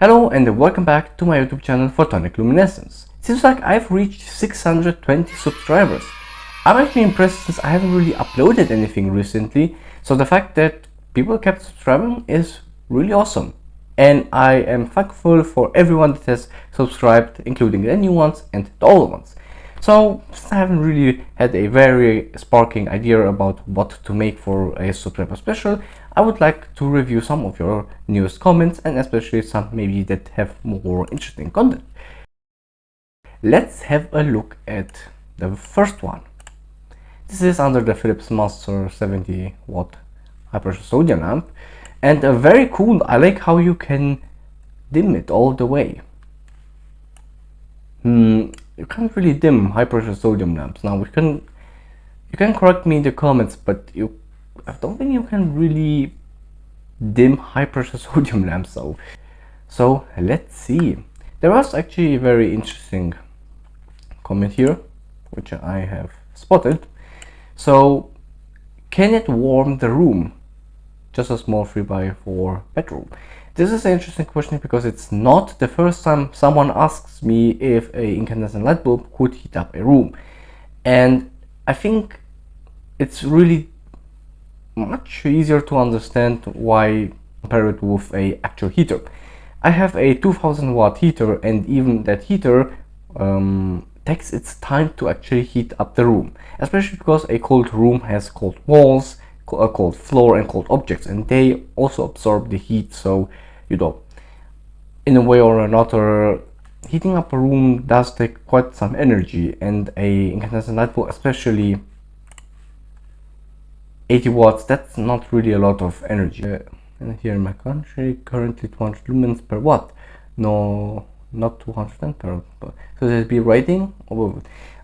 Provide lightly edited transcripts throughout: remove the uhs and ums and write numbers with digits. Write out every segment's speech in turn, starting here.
Hello and welcome back to my YouTube channel Photonic Luminescence. Seems like I've reached 620 subscribers. I'm actually impressed since I haven't really uploaded anything recently, so the fact that people kept subscribing is really awesome. And I am thankful for everyone that has subscribed, including the new ones and the old ones. So, since I haven't really had a very sparking idea about what to make for a subscriber special, I would like to review some of your newest comments and especially some maybe that have more interesting content. Let's have a look at the first one. This is under the Philips Master 70 watt high pressure sodium lamp, and very cool. I like how you can dim it all the way. You can't really dim high pressure sodium lamps. Now you can correct me in the comments, but I don't think you can really dim high pressure sodium lamps. So let's see. There was actually a very interesting comment here, which I have spotted. So, can it warm the room? Just a small 3x4 bedroom. This is an interesting question because it's not the first time someone asks me if an incandescent light bulb could heat up a room, and I think it's really much easier to understand why compare it with a actual heater. I have a 2000 watt heater, and even that heater takes its time to actually heat up the room, especially because a cold room has cold walls, a cold floor and cold objects, and they also absorb the heat. So in a way or another, heating up a room does take quite some energy, and a incandescent light bulb, especially 80 watts, that's not really a lot of energy. And here in my country, currently 200 lumens per watt. No, not 210 per. So there'll be rating.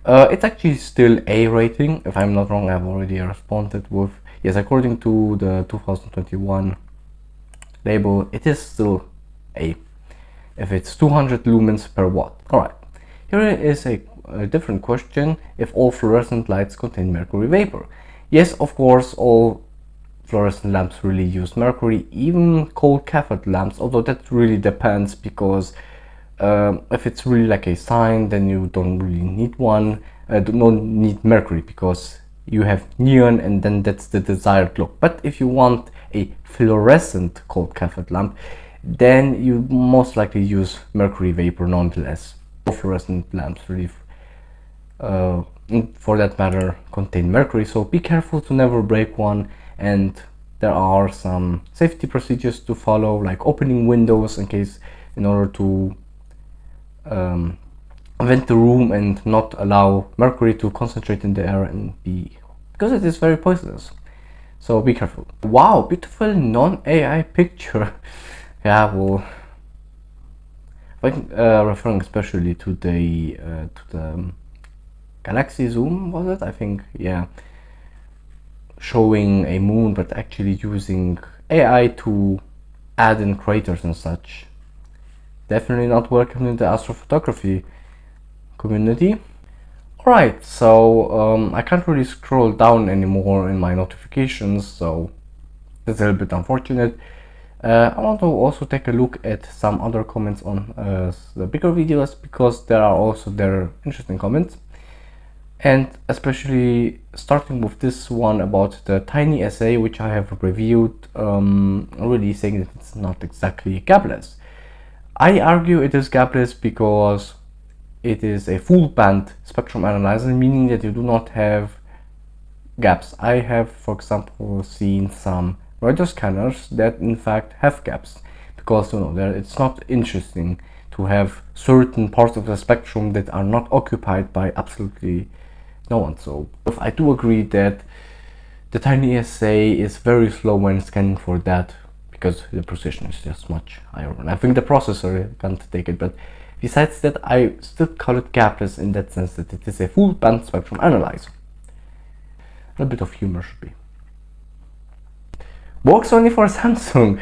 It's actually still A rating. If I'm not wrong, I've already responded with yes. According to the 2021 label, it is still A if it's 200 lumens per watt. Alright, here is a different question. If all fluorescent lights contain mercury vapor? Yes, of course, all fluorescent lamps really use mercury, even cold cathode lamps, although that really depends, because if it's really like a sign, then you don't really need one. Don't need mercury because you have neon, and then that's the desired look. But if you want a fluorescent cold cathode lamp, then you most likely use mercury vapor nonetheless. All fluorescent lamps really, for that matter, contain mercury, so be careful to never break one. And there are some safety procedures to follow, like opening windows in order to vent the room and not allow mercury to concentrate in the air and because it is very poisonous. So be careful. Wow, beautiful non-AI picture. Yeah, well, referring especially to the Galaxy Zoom, was it? I think, yeah, showing a moon, but actually using AI to add in craters and such. Definitely not welcome in the astrophotography community. Alright, so I can't really scroll down anymore in my notifications, so that's a little bit unfortunate. I want to also take a look at some other comments on the bigger videos, because there are also interesting comments, and especially starting with this one about the Tiny SA, which I have reviewed, really saying that it's not exactly gapless. I argue it is gapless because it is a full band spectrum analyzer, meaning that you do not have gaps. I have, for example, seen some radio scanners that in fact have gaps, because it's not interesting to have certain parts of the spectrum that are not occupied by absolutely no one. So I do agree that the Tiny SA is very slow when scanning for that, because the precision is just much higher, and I think the processor can't take it. But besides that, I still call it gapless in that sense that it is a full band spectrum analyzer. A bit of humor should be. Works only for Samsung.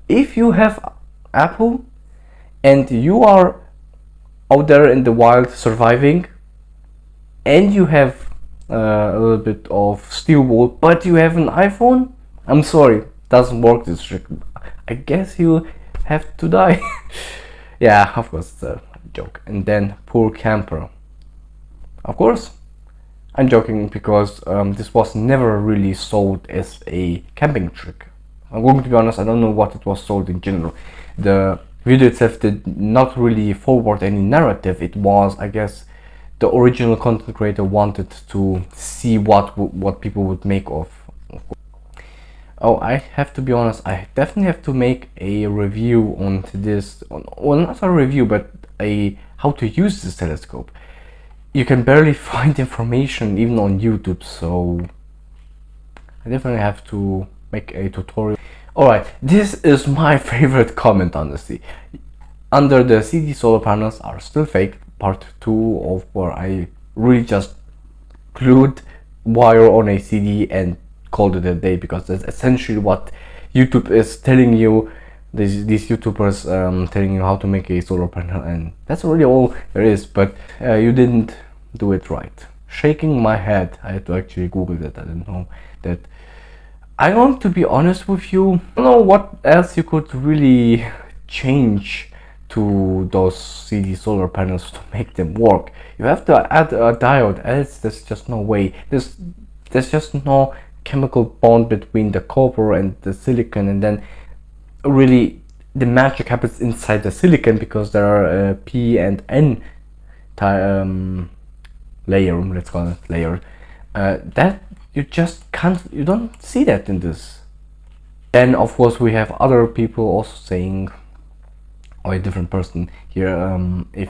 If you have Apple and you are out there in the wild surviving, and you have a little bit of steel wool, but you have an iPhone, I'm sorry, doesn't work this trick. I guess you have to die. Yeah, of course, it's a joke. And then poor camper. Of course, I'm joking because this was never really sold as a camping trick. I'm going to be honest, I don't know what it was sold in general. The video itself did not really forward any narrative. It was, I guess, the original content creator wanted to see what people would make of. Oh, I have to be honest, I definitely have to make a review on this, well, not a review, but a how to use this telescope. You can barely find information even on YouTube, so I definitely have to make a tutorial. Alright, this is my favorite comment, honestly. Under the CD solar panels are still fake, part 2 of where I really just glued wire on a CD and called it a day, because that's essentially what YouTube is telling you. These YouTubers telling you how to make a solar panel, and that's really all there is. But you didn't do it right. Shaking my head. I had to actually Google that. I didn't know that. I want to be honest with you. I don't know what else you could really change to those CD solar panels to make them work. You have to add a diode, else there's just no way. There's just no chemical bond between the copper and the silicon, and then really the magic happens inside the silicon because there are a P and N layer, let's call it layer, that you just can't, you don't see that in this. Then of course we have other people also saying, or a different person here, if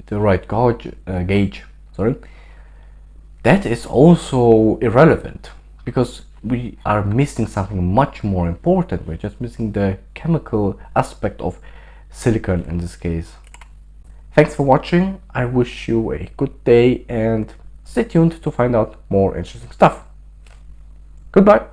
the right gauge, sorry, that is also irrelevant, because we are missing something much more important. We're just missing the chemical aspect of silicon in this case. Thanks for watching. I wish you a good day and stay tuned to find out more interesting stuff. Goodbye.